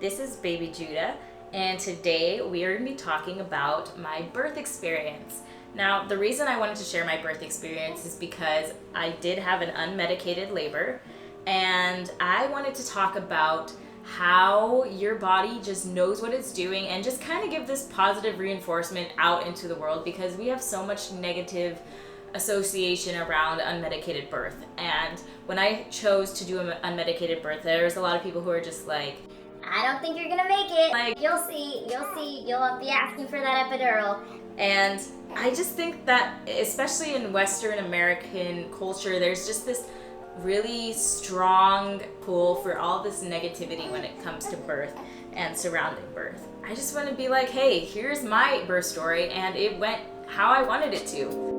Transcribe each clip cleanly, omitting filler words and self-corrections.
This is baby Judah, and today we are going to be talking about my birth experience. Now, the reason I wanted to share my birth experience is because I did have an unmedicated labor, and I wanted to talk about how your body just knows what it's doing and just kind of give this positive reinforcement out into the world, because we have so much negative association around unmedicated birth. And when I chose to do an unmedicated birth, there's a lot of people who are just like, I don't think you're gonna make it. Like, you'll see, you'll be asking for that epidural. And I just think that, especially in Western American culture, there's just this really strong pull for all this negativity when it comes to birth and surrounding birth. I just want to be like, hey, here's my birth story, and it went how I wanted it to.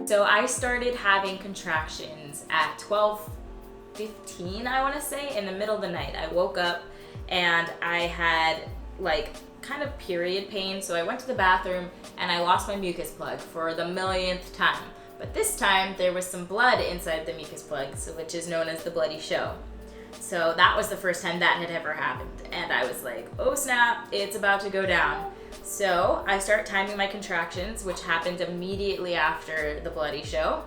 So I started having contractions at 12:15, I want to say, in the middle of the night. I woke up and I had like kind of period pain, so I went to the bathroom and I lost my mucus plug for the millionth time. But this time there was some blood inside the mucus plug, which is known as the bloody show. So that was the first time that had ever happened, and I was like, oh snap, it's about to go down. So I start timing my contractions, which happened immediately after the bloody show,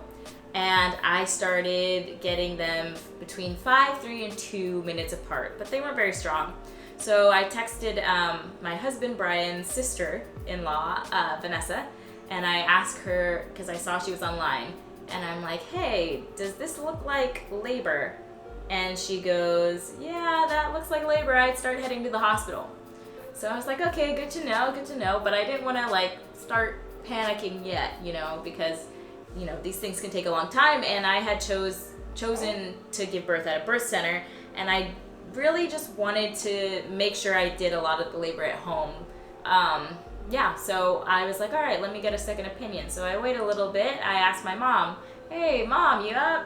and I started getting them between 5, 3, and 2 minutes apart, but they weren't very strong. So I texted my husband Brian's sister-in-law, Vanessa, and I asked her, because I saw she was online, and I'm like, hey, does this look like labor? And she goes, yeah, that looks like labor. I'd start heading to the hospital. So I was like, okay, good to know. But I didn't want to like start panicking yet, because, these things can take a long time. And I had chosen to give birth at a birth center. And I really just wanted to make sure I did a lot of the labor at home. So I was like, all right, let me get a second opinion. So I waited a little bit. I asked my mom, hey, Mom, you up?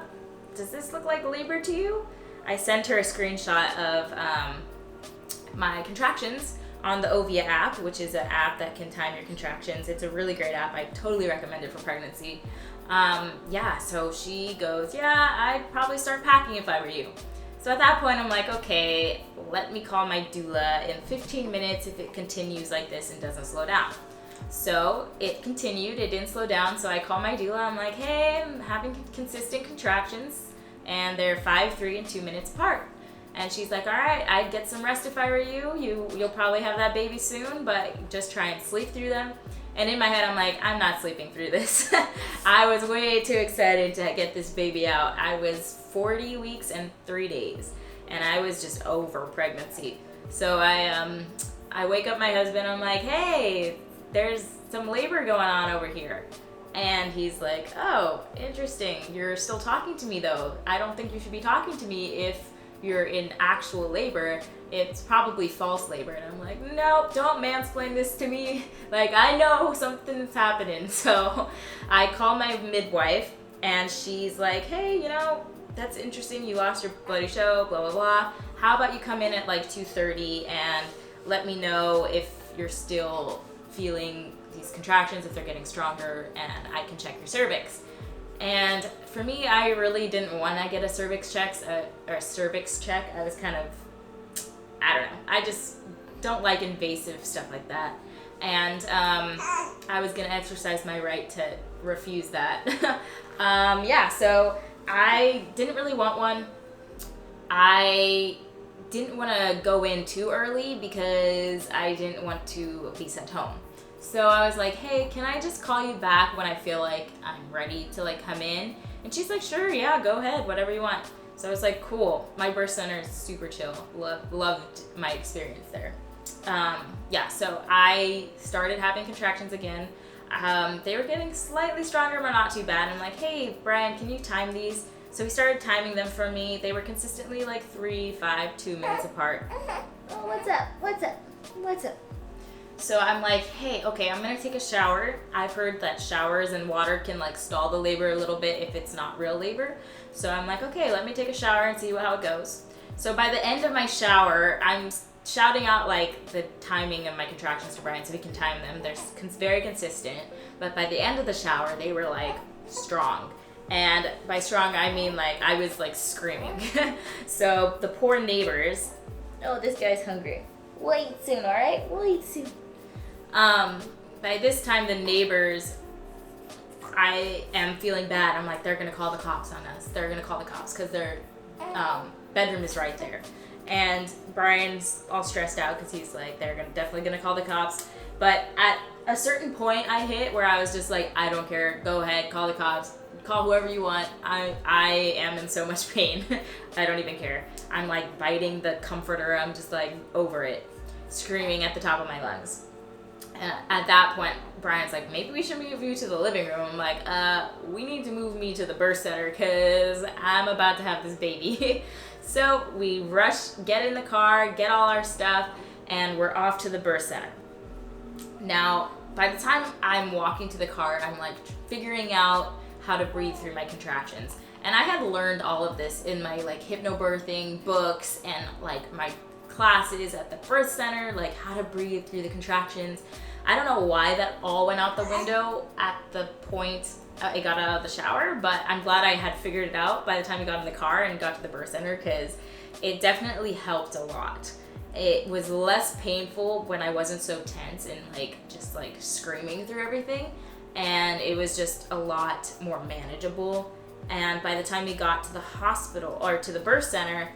Does this look like labor to you? I sent her a screenshot of my contractions on the Ovia app, which is an app that can time your contractions. It's a really great app. I totally recommend it for pregnancy. So she goes, yeah, I'd probably start packing if I were you. So at that point, I'm like, okay, let me call my doula in 15 minutes if it continues like this and doesn't slow down. So it continued, it didn't slow down, so I call my doula. I'm like, hey, I'm having consistent contractions, and they're 5, 3, and 2 minutes apart. And she's like, all right, I'd get some rest if I were you. You'll probably have that baby soon, but just try and sleep through them. And in my head, I'm like, I'm not sleeping through this. I was way too excited to get this baby out. I was 40 weeks and 3 days, and I was just over pregnancy. So I wake up my husband. I'm like, hey, there's some labor going on over here. And he's like, oh, interesting. You're still talking to me though. I don't think you should be talking to me if you're in actual labor. It's probably false labor. And I'm like, nope, don't mansplain this to me. Like, I know something's happening. So I call my midwife, and she's like, hey, that's interesting. You lost your bloody show, blah, blah, blah. How about you come in at like 2:30 and let me know if you're still feeling these contractions, if they're getting stronger, and I can check your cervix. And for me, I really didn't want to get a cervix check. I was kind of, I don't know. I just don't like invasive stuff like that. And I was going to exercise my right to refuse that. So I didn't really want one. I didn't want to go in too early because I didn't want to be sent home. So I was like, hey, can I just call you back when I feel like I'm ready to like come in? And she's like, sure, yeah, go ahead, whatever you want. So I was like, cool. My birth center is super chill. Loved my experience there. So I started having contractions again. They were getting slightly stronger, but not too bad. I'm like, hey, Brian, can you time these? So he started timing them for me. They were consistently like 3, 5, 2 minutes apart. Oh, what's up? So I'm like, hey, okay, I'm gonna take a shower. I've heard that showers and water can like stall the labor a little bit if it's not real labor. So I'm like, okay, let me take a shower and see how it goes. So by the end of my shower, I'm shouting out like the timing of my contractions to Brian so he can time them. They're very consistent. But by the end of the shower, they were like strong. And by strong, I mean like I was like screaming. So the poor neighbors, oh, this guy's hungry. We'll eat soon, all right? We'll eat soon. By this time, the neighbors, I am feeling bad. I'm like, they're gonna call the cops on us. They're gonna call the cops because their bedroom is right there. And Brian's all stressed out because he's like, they're definitely gonna call the cops. But at a certain point I hit where I was just like, I don't care. Go ahead, call the cops. Call whoever you want. I am in so much pain. I don't even care. I'm like biting the comforter. I'm just like over it, screaming at the top of my lungs. At that point, Brian's like, maybe we should move you to the living room. I'm like, we need to move me to the birth center because I'm about to have this baby. So we rush, get in the car, get all our stuff, and we're off to the birth center. Now, by the time I'm walking to the car, I'm like figuring out how to breathe through my contractions. And I had learned all of this in my like hypnobirthing books and like my classes at the birth center, like how to breathe through the contractions. I don't know why that all went out the window at the point I got out of the shower, but I'm glad I had figured it out by the time we got in the car and got to the birth center, because it definitely helped a lot. It was less painful when I wasn't so tense and like just like screaming through everything, and it was just a lot more manageable. And by the time we got to the hospital or to the birth center,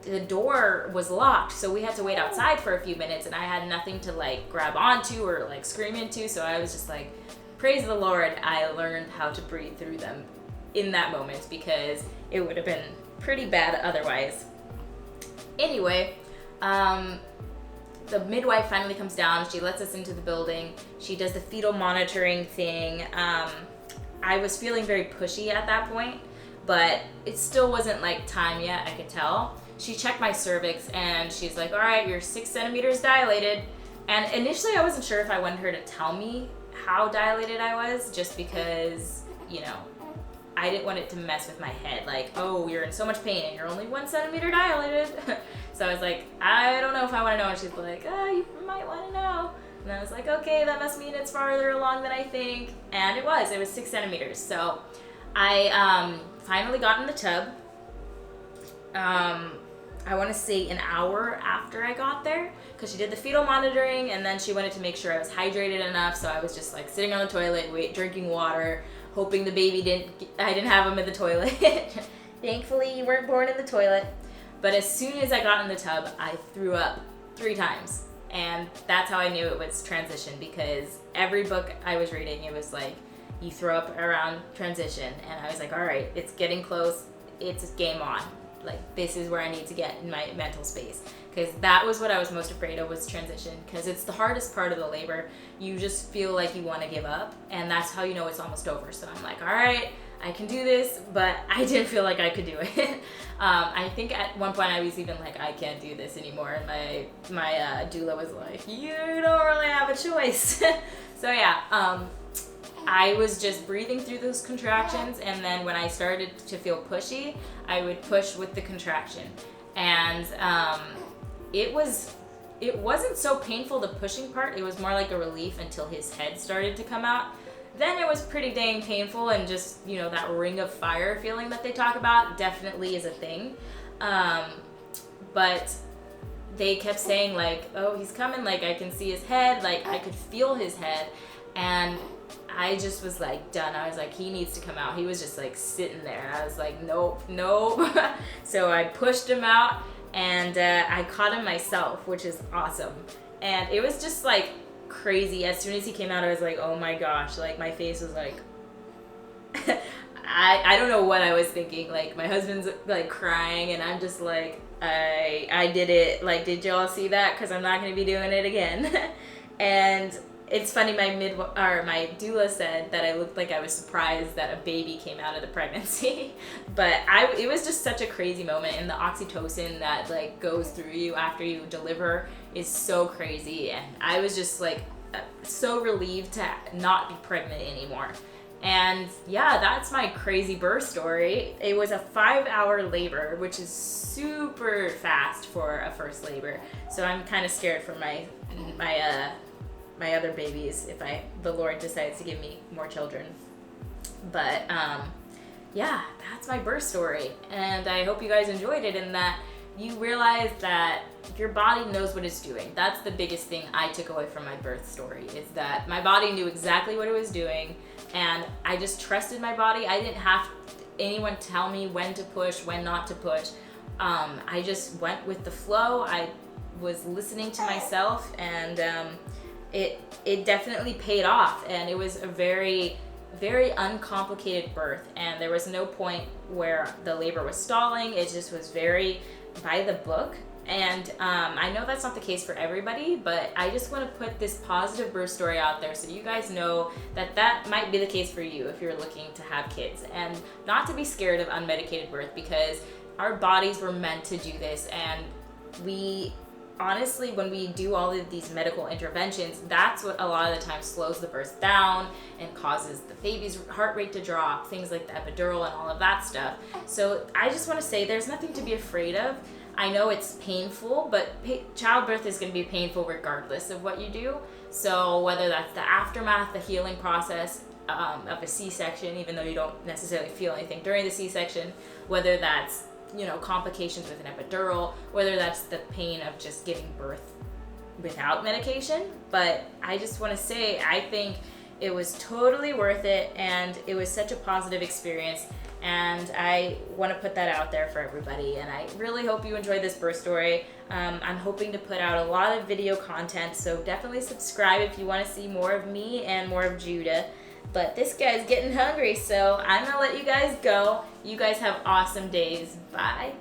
the door was locked, so we had to wait outside for a few minutes, and I had nothing to like grab onto or like scream into, so I was just like, praise the Lord, I learned how to breathe through them in that moment, because it would have been pretty bad otherwise. Anyway, the midwife finally comes down. She lets us into the building. She does the fetal monitoring thing. I was feeling very pushy at that point, but it still wasn't like time yet, I could tell. She checked my cervix and she's like, all right, you're 6 centimeters dilated. And initially I wasn't sure if I wanted her to tell me how dilated I was, just because, you know, I didn't want it to mess with my head. Like, oh, you're in so much pain and you're only 1 centimeter dilated. So I was like, I don't know if I want to know. And she's like, you might want to know. And I was like, okay, that must mean it's farther along than I think. And it was 6 centimeters. So I finally got in the tub. I want to say an hour after I got there, because she did the fetal monitoring, and then she wanted to make sure I was hydrated enough. So I was just like sitting on the toilet, drinking water, hoping the baby I didn't have him in the toilet. Thankfully, you weren't born in the toilet. But as soon as I got in the tub, I threw up 3 times. And that's how I knew it was transition, because every book I was reading, it was like, you throw up around transition. And I was like, all right, it's getting close. It's game on. Like, this is where I need to get in my mental space. Because that was what I was most afraid of, was transition. Because it's the hardest part of the labor. You just feel like you want to give up. And that's how you know it's almost over. So I'm like, all right, I can do this. But I didn't feel like I could do it. I think at one point I was even like, I can't do this anymore. And my doula was like, you don't really have a choice. So yeah, I was just breathing through those contractions, and then when I started to feel pushy, I would push with the contraction. And it wasn't so painful, the pushing part. It was more like a relief until his head started to come out. Then it was pretty dang painful, and just, you know, that ring of fire feeling that they talk about definitely is a thing. But they kept saying like, oh, he's coming, like I can see his head, like I could feel his head. And I just was like done. I was like, he needs to come out. He was just like sitting there. I was like, nope. So I pushed him out, and I caught him myself, which is awesome. And it was just like crazy. As soon as he came out, I was like, oh my gosh, like my face was like, I don't know what I was thinking. Like my husband's like crying, and I'm just like, I did it. Like, did y'all see that? Because I'm not going to be doing it again. And it's funny, my doula said that I looked like I was surprised that a baby came out of the pregnancy. But it was just such a crazy moment, and the oxytocin that like goes through you after you deliver is so crazy. And I was just like so relieved to not be pregnant anymore. And yeah, that's my crazy birth story. It was a 5-hour labor, which is super fast for a first labor. So I'm kind of scared for my other babies if the Lord decides to give me more children. But yeah, that's my birth story, and I hope you guys enjoyed it, and that you realize that your body knows what it's doing. That's the biggest thing I took away from my birth story, is that my body knew exactly what it was doing, and I just trusted my body. I didn't have anyone tell me when to push, when not to push. I just went with the flow. I was listening to myself, and it definitely paid off, and it was a very uncomplicated birth, and there was no point where the labor was stalling. It just was very by the book. And I know that's not the case for everybody, but I just want to put this positive birth story out there so you guys know that that might be the case for you if you're looking to have kids, and not to be scared of unmedicated birth, because our bodies were meant to do this. And we honestly, when we do all of these medical interventions, that's what a lot of the time slows the birth down and causes the baby's heart rate to drop, things like the epidural and all of that stuff. So I just want to say there's nothing to be afraid of. I know it's painful, but childbirth is going to be painful regardless of what you do. So whether that's the aftermath, the healing process of a C-section, even though you don't necessarily feel anything during the C-section, whether that's complications with an epidural, whether that's the pain of just giving birth without medication. But I just want to say, I think it was totally worth it, and it was such a positive experience, and I want to put that out there for everybody. And I really hope you enjoyed this birth story. I'm hoping to put out a lot of video content, so definitely subscribe if you want to see more of me and more of Judah. But this guy's getting hungry, so I'm gonna let you guys go. You guys have awesome days. Bye.